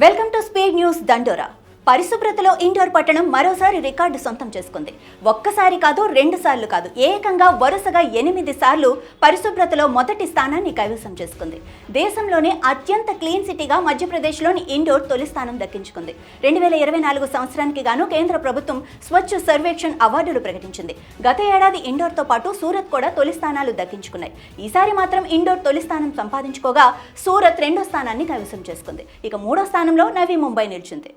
Welcome to speed news దండోరా. పరిశుభ్రతలో indoor పట్టణం మరోసారి రికార్డు సొంతం చేసుకుంది. ఒక్కసారి కాదు, 2 సార్లు కాదు, ఏకంగా వరుసగా 8 సార్లు పరిశుభ్రతలో మొదటి స్థానాన్ని కైవసం చేసుకుంది. దేశంలోనే అత్యంత క్లీన్ సిటీగా మధ్యప్రదేశ్లోని ఇండోర్ తొలి స్థానం దక్కించుకుంది. 2024 సంవత్సరానికి గాను కేంద్ర ప్రభుత్వం స్వచ్ఛ సర్వేక్షణ్ అవార్డులు ప్రకటించింది. గత ఏడాది ఇండోర్తో పాటు సూరత్ కూడా తొలి స్థానాలు దక్కించుకున్నాయి. ఈసారి మాత్రం ఇండోర్ తొలి స్థానం సంపాదించుకోగా సూరత్ 2వ స్థానాన్ని కైవసం చేసుకుంది. ఇక 3వ స్థానంలో నవీ ముంబై నిలిచింది.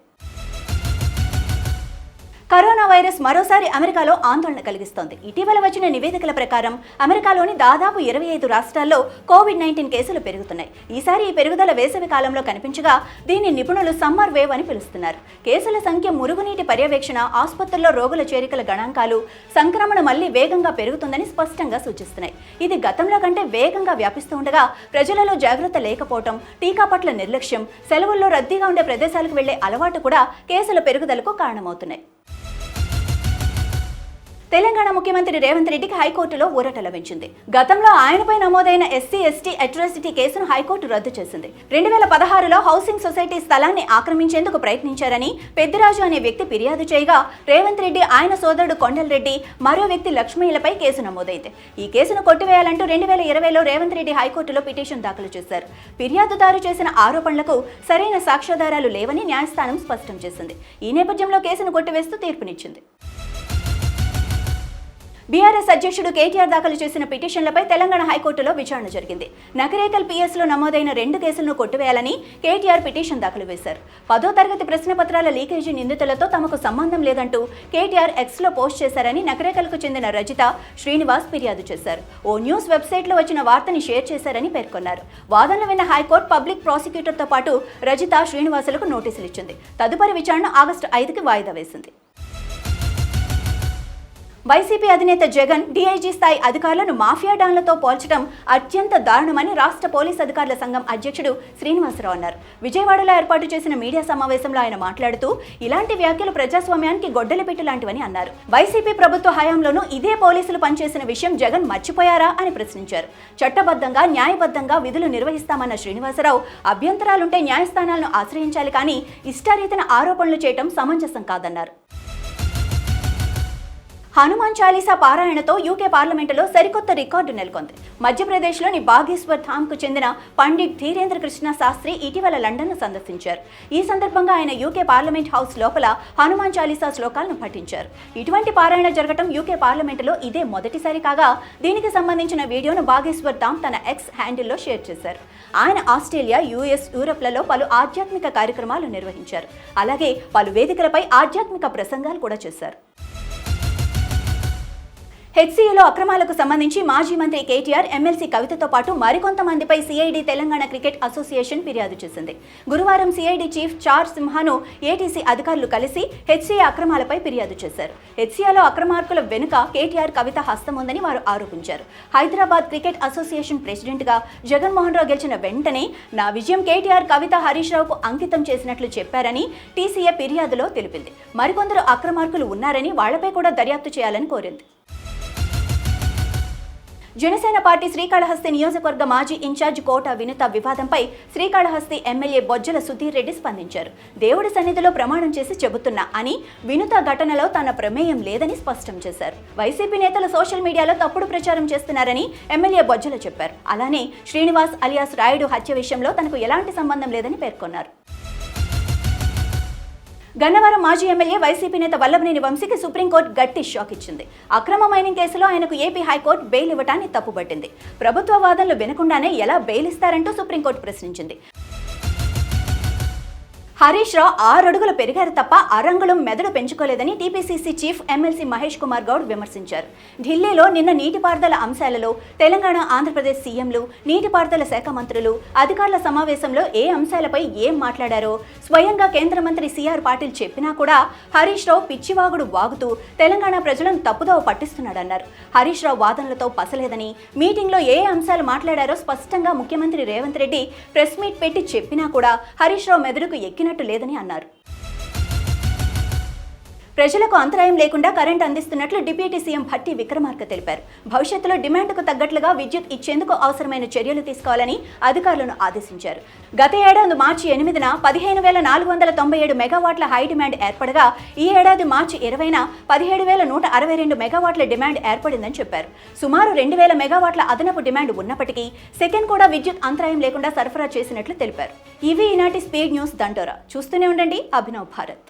కరోనా వైరస్ మరోసారి అమెరికాలో ఆందోళన కలిగిస్తోంది. ఇటీవల వచ్చిన నివేదికల ప్రకారం అమెరికాలోని దాదాపు 25 రాష్ట్రాల్లో కోవిడ్-19 కేసులు పెరుగుతున్నాయి. ఈసారి ఈ పెరుగుదల వేసవి కాలంలో కనిపించగా దీన్ని నిపుణులు సమ్మర్ వేవ్ అని పిలుస్తున్నారు. కేసుల సంఖ్య, మురుగునీటి పర్యవేక్షణ, ఆసుపత్రుల్లో రోగుల చేరికల గణాంకాలు, సంక్రమణ మళ్లీ వేగంగా పెరుగుతుందని స్పష్టంగా సూచిస్తున్నాయి. ఇది గతంలో కంటే వేగంగా వ్యాపిస్తూ ఉండగా ప్రజలలో జాగ్రత్త లేకపోవడం, టీకా పట్ల నిర్లక్ష్యం, సెలవుల్లో రద్దీగా ఉండే ప్రదేశాలకు వెళ్లే అలవాటు కూడా కేసుల పెరుగుదలకు కారణమవుతున్నాయి. తెలంగాణ ముఖ్యమంత్రి రేవంత్ రెడ్డికి హైకోర్టులో ఊరట లభించింది. గతంలో ఆయనపై నమోదైన ఎస్సీ/ఎస్టీ అట్రాసిటీ కేసును హైకోర్టు రద్దు చేసింది. 2016లో హౌసింగ్ సొసైటీ స్థలాన్ని ఆక్రమించేందుకు ప్రయత్నించారని పెద్దిరాజు అనే వ్యక్తి ఫిర్యాదు చేయగా రేవంత్ రెడ్డి, ఆయన సోదరుడు కొండలరెడ్డి, మరో వ్యక్తి లక్ష్మయ్యలపై కేసు నమోదైంది. ఈ కేసును కొట్టివేయాలంటూ 2020లో రేవంత్ రెడ్డి హైకోర్టులో పిటిషన్ దాఖలు చేశారు. ఫిర్యాదుదారు చేసిన ఆరోపణలకు సరైన సాక్ష్యాధారాలు లేవని న్యాయస్థానం స్పష్టం చేసింది. ఈ నేపథ్యంలో కేసును కొట్టివేస్తూ తీర్పునిచ్చింది. బీఆర్ఎస్ అధ్యక్షుడు కేటీఆర్ దాఖలు చేసిన పిటిషన్లపై తెలంగాణ హైకోర్టులో విచారణ జరిగింది. నకరేకల్ పిఎస్లో నమోదైన 2 కేసులను కొట్టివేయాలని కేటీఆర్ పిటిషన్ దాఖలు చేశారు. 10వ తరగతి ప్రశ్నపత్రాల లీకేజీ నిందితులతో తమకు సంబంధం లేదంటూ కేటీఆర్ ఎక్స్లో పోస్ట్ చేశారని నకరేకల్కు చెందిన రజిత, శ్రీనివాస్ ఫిర్యాదు చేశారు. ఓ న్యూస్ వెబ్సైట్లో వచ్చిన వార్తని షేర్ చేశారని పేర్కొన్నారు. వాదనలు విన్న హైకోర్టు పబ్లిక్ ప్రాసిక్యూటర్తో పాటు రజిత, శ్రీనివాసులకు నోటీసులు ఇచ్చింది. తదుపరి విచారణ ఆగస్టు 5కి వాయిదా వేసింది. వైసీపీ అధినేత జగన్ డీఐజీ స్థాయి అధికారులను మాఫియా డాన్లతో పోల్చడం అత్యంత దారుణమని రాష్ట్ర పోలీస్ అధికారుల సంఘం అధ్యక్షుడు శ్రీనివాసరావు అన్నారు. విజయవాడలో ఏర్పాటు చేసిన మీడియా సమావేశంలో ఆయన మాట్లాడుతూ ఇలాంటి వ్యాఖ్యలు ప్రజాస్వామ్యానికి గొడ్డలిపెట్టు లాంటివని అన్నారు. వైసీపీ ప్రభుత్వ హయాంలోనూ ఇదే పోలీసులు పనిచేసిన విషయం జగన్ మర్చిపోయారా అని ప్రశ్నించారు. చట్టబద్ధంగా, న్యాయబద్ధంగా విధులు నిర్వహిస్తామన్న శ్రీనివాసరావు అభ్యంతరాలుంటే న్యాయస్థానాలను ఆశ్రయించాలి, కానీ ఇష్టారీతన ఆరోపణలు చేయడం సమంజసం కాదన్నారు. హనుమాన్ చాలీసా పారాయణతో యూకే పార్లమెంటులో సరికొత్త రికార్డు నెలకొంది. మధ్యప్రదేశ్లోని బాగేశ్వర్ ధామ్కు చెందిన పండిట్ ధీరేంద్ర కృష్ణ శాస్త్రి ఇటీవల లండన్ను సందర్శించారు. ఈ సందర్భంగా ఆయన యూకే పార్లమెంట్ హౌస్ లోపల హనుమాన్ చాలీసా శ్లోకాలను పఠించారు. ఇటువంటి పారాయణ జరగడం యూకే పార్లమెంటులో ఇదే మొదటిసారి కాగా దీనికి సంబంధించిన వీడియోను బాగేశ్వర్ ధామ్ తన ఎక్స్ హ్యాండిల్లో షేర్ చేశారు. ఆయన ఆస్ట్రేలియా, యుఎస్, యూరప్లలో పలు ఆధ్యాత్మిక కార్యక్రమాలు నిర్వహించారు. అలాగే పలు వేదికలపై ఆధ్యాత్మిక ప్రసంగాలు కూడా చేశారు. హెచ్సీఏలో అక్రమాలకు సంబంధించి మాజీ మంత్రి కేటీఆర్, ఎమ్మెల్సీ కవితతో పాటు మరికొంతమందిపై సిఐడి తెలంగాణ క్రికెట్ అసోసియేషన్ ఫిర్యాదు చేసింది. గురువారం సిఐడి చీఫ్ చార్ సింహాను ఏటీసీ అధికారులు కలిసి హెచ్సీఏ అక్రమాలపై ఫిర్యాదు చేశారు. హెచ్సీఏలో అక్రమార్కుల వెనుక కేటీఆర్, కవిత హస్తం ఉందని వారు ఆరోపించారు. హైదరాబాద్ క్రికెట్ అసోసియేషన్ ప్రెసిడెంట్గా జగన్మోహన్ రావు గెలిచిన వెంటనే నా విజయం కేటీఆర్, కవిత, హరీష్ రావుకు అంకితం చేసినట్లు చెప్పారని టీసీఏ ఫిర్యాదులో తెలిపింది. మరికొందరు అక్రమార్కులు ఉన్నారని, వాళ్లపై కూడా దర్యాప్తు చేయాలని కోరింది. జనసేన పార్టీ శ్రీకాళహస్తి నియోజకవర్గ మాజీ ఇన్ఛార్జ్ కోట వినుత వివాదంపై శ్రీకాళహస్తి ఎమ్మెల్యే బొజ్జల సుధీర్ రెడ్డి స్పందించారు. దేవుడి సన్నిధిలో ప్రమాణం చేసి చెబుతున్నా అని, వినుత ఘటనలో తన ప్రమేయం లేదని స్పష్టం చేశారు. వైసీపీ నేతలు సోషల్ మీడియాలో తప్పుడు ప్రచారం చేస్తున్నారని ఎమ్మెల్యే బొజ్జల చెప్పారు. అలానే శ్రీనివాస్ అలియాస్ రాయుడు హత్య విషయంలో తనకు ఎలాంటి సంబంధం లేదని పేర్కొన్నారు. గన్నవరం మాజీ ఎమ్మెల్యే వైసీపీ నేత వల్లభనేని వంశీకి సుప్రీంకోర్టు గట్టి షాక్ ఇచ్చింది. అక్రమ మైనింగ్ కేసులో ఆయనకు ఏపీ హైకోర్టు బెయిల్ ఇవ్వటాన్ని తప్పుపట్టింది. ప్రభుత్వ వాదనలు వినకుండానే ఎలా బెయిల్ ఇస్తారంటూ సుప్రీంకోర్టు ప్రశ్నించింది. హరీష్ రావు 6 అడుగులు పెరిగారు తప్ప అరంగుళం మెదడు పెంచుకోలేదని TPCC chief MLC Mahesh Kumar Goud విమర్శించారు. ఢిల్లీలో నిన్న నీటిపారుదల అంశాలలో తెలంగాణ, ఆంధ్రప్రదేశ్ సీఎంలు, నీటిపారుదల శాఖ మంత్రులు, అధికారుల సమావేశంలో ఏ అంశాలపై ఏం మాట్లాడారో స్వయంగా కేంద్ర మంత్రి సిఆర్ పాటిల్ చెప్పినా కూడా హరీష్ రావు పిచ్చివాగుడు వాగుతూ తెలంగాణ ప్రజలను తప్పుదోవ పట్టిస్తున్నాడన్నారు. హరీష్ రావు వాదనలతో పసలేదని, మీటింగ్లో ఏ అంశాలు మాట్లాడారో స్పష్టంగా ముఖ్యమంత్రి రేవంత్ రెడ్డి ప్రెస్ మీట్ పెట్టి చెప్పినా కూడా హరీష్ రావు మెదడుకు ఎక్కిన లేదని అన్నారు. ప్రజలకు అంతరాయం లేకుండా కరెంట్ అందిస్తున్నట్లు డిప్యూటీ సీఎం భట్టి విక్రమార్క తెలిపారు. భవిష్యత్తులో డిమాండ్కు తగ్గట్లుగా విద్యుత్ ఇచ్చేందుకు అవసరమైన చర్యలు తీసుకోవాలని అధికారులను ఆదేశించారు. గత ఏడాది మార్చి 8న 15,497 మెగావాట్ల హై డిమాండ్ ఏర్పడగా ఈ ఏడాది మార్చి 20న 17,162 మెగావాట్ల డిమాండ్ ఏర్పడిందని చెప్పారు. సుమారు 2,000 మెగావాట్ల అదనపు డిమాండ్ ఉన్నప్పటికీ సెకండ్ కూడా విద్యుత్ అంతరాయం లేకుండా సరఫరా చేసినట్లు తెలిపారు. ఇవి ఈనాటి స్పీడ్ న్యూస్ దండోరా. చూస్తూనే ఉండండి అభినవ్ భారత్.